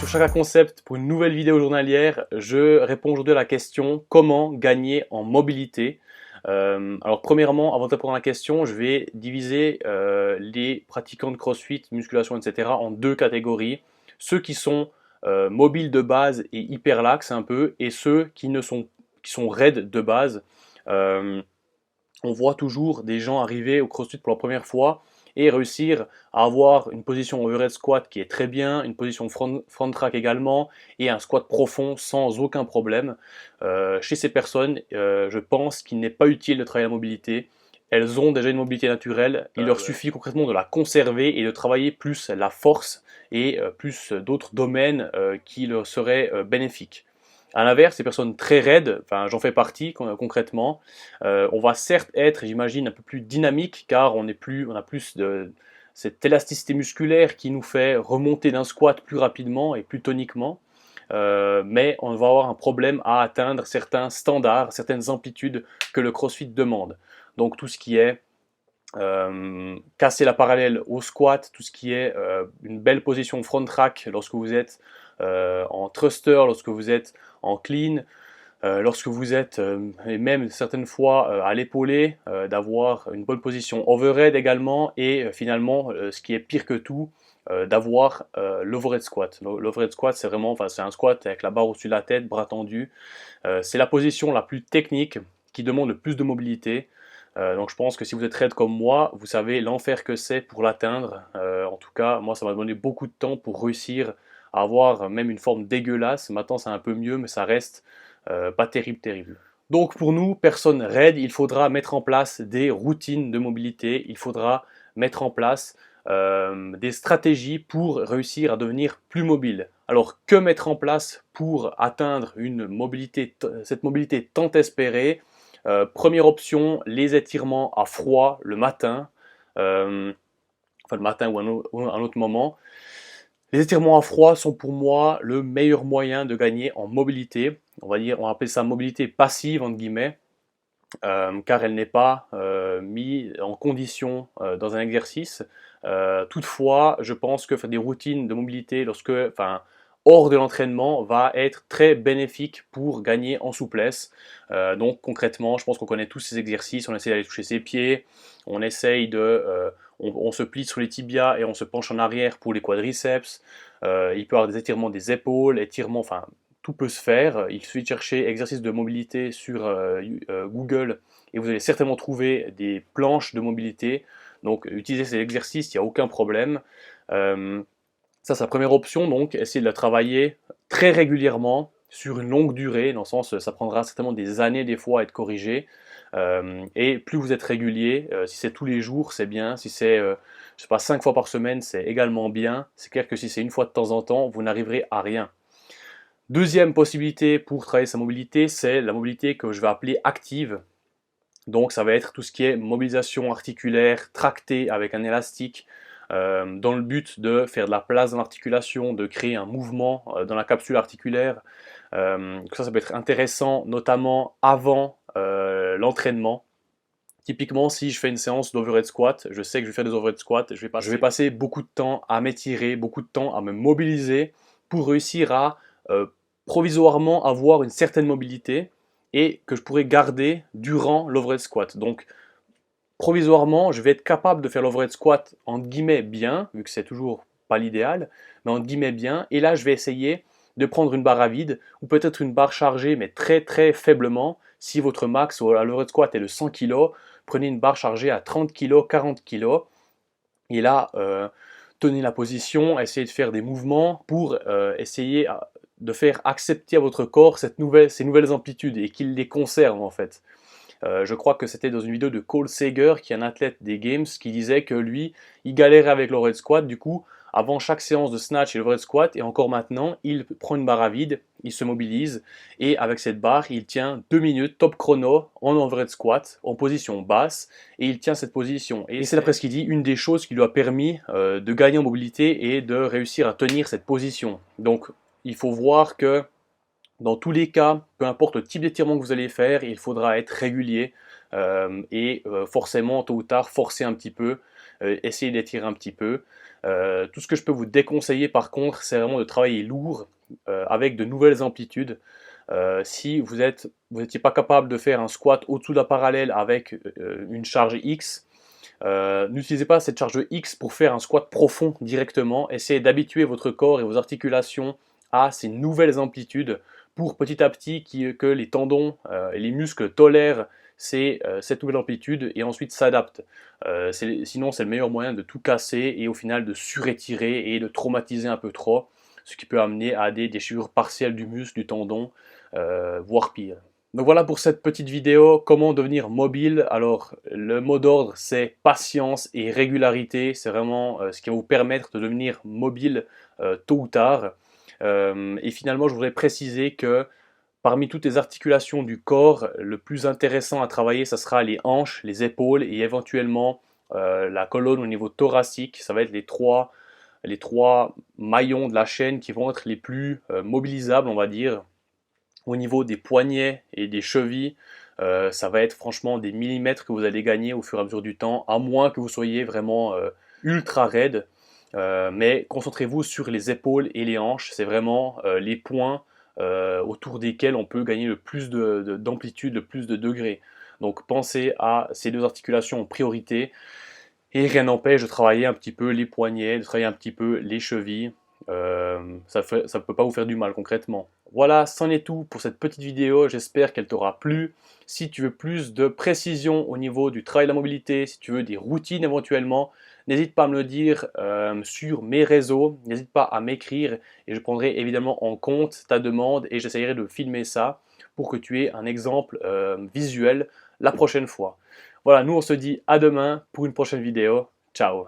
sur Chaka Concept pour une nouvelle vidéo journalière. Je réponds aujourd'hui à la question comment gagner en mobilité. Alors premièrement, avant de répondre à la question, je vais diviser les pratiquants de CrossFit, musculation, etc. en deux catégories. Ceux qui sont mobiles de base et hyper lax un peu, et ceux qui sont raides de base. On voit toujours des gens arriver au CrossFit pour la première fois et réussir à avoir une position overhead squat qui est très bien, une position front track également et un squat profond sans aucun problème. Chez ces personnes, je pense qu'il n'est pas utile de travailler la mobilité. Elles ont déjà une mobilité naturelle, il leur suffit concrètement de la conserver et de travailler plus la force et plus d'autres domaines qui leur seraient bénéfiques. À l'inverse, ces personnes très raides, enfin j'en fais partie concrètement, on va certes être, j'imagine, un peu plus dynamique car on a plus de cette élasticité musculaire qui nous fait remonter d'un squat plus rapidement et plus toniquement, mais on va avoir un problème à atteindre certains standards, certaines amplitudes que le CrossFit demande. Donc tout ce qui est casser la parallèle au squat, tout ce qui est une belle position front track lorsque vous êtes en thruster, lorsque vous êtes en clean, lorsque vous êtes, et même certaines fois à l'épaulé, d'avoir une bonne position overhead également, et finalement, ce qui est pire que tout, d'avoir l'overhead squat. L'overhead squat, c'est vraiment, enfin, c'est un squat avec la barre au-dessus de la tête, bras tendus. C'est la position la plus technique qui demande le plus de mobilité. Donc je pense que si vous êtes raide comme moi, vous savez l'enfer que c'est pour l'atteindre. En tout cas, moi, ça m'a demandé beaucoup de temps pour réussir à avoir même une forme dégueulasse. Maintenant, c'est un peu mieux, mais ça reste pas terrible. Donc pour nous, personnes raides, il faudra mettre en place des routines de mobilité, il faudra mettre en place des stratégies pour réussir à devenir plus mobile. Alors que mettre en place pour atteindre cette mobilité tant espérée? Première option, les étirements à froid le matin, enfin le matin ou un autre moment. Les étirements à froid sont pour moi le meilleur moyen de gagner en mobilité. On va appeler ça mobilité passive entre guillemets, car elle n'est pas mise en condition dans un exercice. Toutefois, je pense que faire des routines de mobilité hors de l'entraînement va être très bénéfique pour gagner en souplesse. Donc concrètement, je pense qu'on connaît tous ces exercices, on essaie d'aller toucher ses pieds, on essaye on se plie sur les tibias et on se penche en arrière pour les quadriceps. Il peut y avoir des étirements des épaules, enfin tout peut se faire. Il suffit de chercher exercices de mobilité sur Google et vous allez certainement trouver des planches de mobilité. Donc utilisez ces exercices, il n'y a aucun problème. Ça, c'est la première option, donc essayez de la travailler très régulièrement sur une longue durée, dans le sens ça prendra certainement des années des fois à être corrigé. Et plus vous êtes régulier, si c'est tous les jours, c'est bien. Si c'est, je sais pas, 5 fois par semaine, c'est également bien. C'est clair que si c'est une fois de temps en temps, vous n'arriverez à rien. Deuxième possibilité pour travailler sa mobilité, c'est la mobilité que je vais appeler active. Donc ça va être tout ce qui est mobilisation articulaire, tractée avec un élastique, dans le but de faire de la place dans l'articulation, de créer un mouvement dans la capsule articulaire. Ça peut être intéressant, notamment avant l'entraînement. Typiquement, si je fais une séance d'overhead squat, je sais que je vais faire des overhead squats, je vais passer beaucoup de temps à m'étirer, beaucoup de temps à me mobiliser pour réussir à provisoirement avoir une certaine mobilité et que je pourrais garder durant l'overhead squat. Donc, provisoirement, je vais être capable de faire l'overhead squat entre guillemets bien, vu que c'est toujours pas l'idéal, mais entre guillemets bien. Et là, je vais essayer de prendre une barre à vide ou peut-être une barre chargée, mais très très faiblement. Si votre max à l'overhead squat est de 100 kg, prenez une barre chargée à 30 kg, 40 kg. Et là, tenez la position, essayez de faire des mouvements pour essayer de faire accepter à votre corps ces nouvelles amplitudes et qu'il les conserve en fait. Je crois que c'était dans une vidéo de Cole Sager, qui est un athlète des Games, qui disait que lui, il galérait avec l'overhead squat. Du coup, avant chaque séance de snatch et l'overhead squat, et encore maintenant, il prend une barre à vide, il se mobilise, et avec cette barre, il tient 2 minutes top chrono en overhead squat, en position basse, et il tient cette position. Et c'est d'après ce qu'il dit, une des choses qui lui a permis de gagner en mobilité et de réussir à tenir cette position. Donc, il faut voir que dans tous les cas, peu importe le type d'étirement que vous allez faire, il faudra être régulier et forcément, tôt ou tard, forcer un petit peu. essayez d'étirer un petit peu. Tout ce que je peux vous déconseiller par contre, c'est vraiment de travailler lourd avec de nouvelles amplitudes. Si vous n'étiez pas capable de faire un squat au-dessous d'un parallèle avec une charge X, n'utilisez pas cette charge X pour faire un squat profond directement. Essayez d'habituer votre corps et vos articulations à ces nouvelles amplitudes pour petit à petit que les tendons et les muscles tolèrent cette nouvelle amplitude et ensuite s'adaptent. Sinon, c'est le meilleur moyen de tout casser et au final de surétirer et de traumatiser un peu trop, ce qui peut amener à des déchirures partielles du muscle, du tendon, voire pire. Donc voilà pour cette petite vidéo, comment devenir mobile. Alors le mot d'ordre c'est patience et régularité, c'est vraiment ce qui va vous permettre de devenir mobile tôt ou tard. Et finalement je voudrais préciser que parmi toutes les articulations du corps, le plus intéressant à travailler, ça sera les hanches, les épaules et éventuellement la colonne au niveau thoracique. Ça va être les trois maillons de la chaîne qui vont être les plus mobilisables, on va dire. Au niveau des poignets et des chevilles, ça va être franchement des millimètres que vous allez gagner au fur et à mesure du temps, à moins que vous soyez vraiment ultra raide. Mais concentrez-vous sur les épaules et les hanches, c'est vraiment les points autour desquels on peut gagner le plus d'amplitude, le plus de degrés. Donc pensez à ces deux articulations en priorité et rien n'empêche de travailler un petit peu les poignets, de travailler un petit peu les chevilles. Ça ne peut pas vous faire du mal concrètement. Voilà, c'en est tout pour cette petite vidéo. J'espère qu'elle t'aura plu. Si tu veux plus de précision au niveau du travail de la mobilité, si tu veux des routines éventuellement, n'hésite pas à me le dire sur mes réseaux. N'hésite pas à m'écrire et je prendrai évidemment en compte ta demande et j'essaierai de filmer ça pour que tu aies un exemple visuel la prochaine fois. Voilà, nous on se dit à demain pour une prochaine vidéo. Ciao!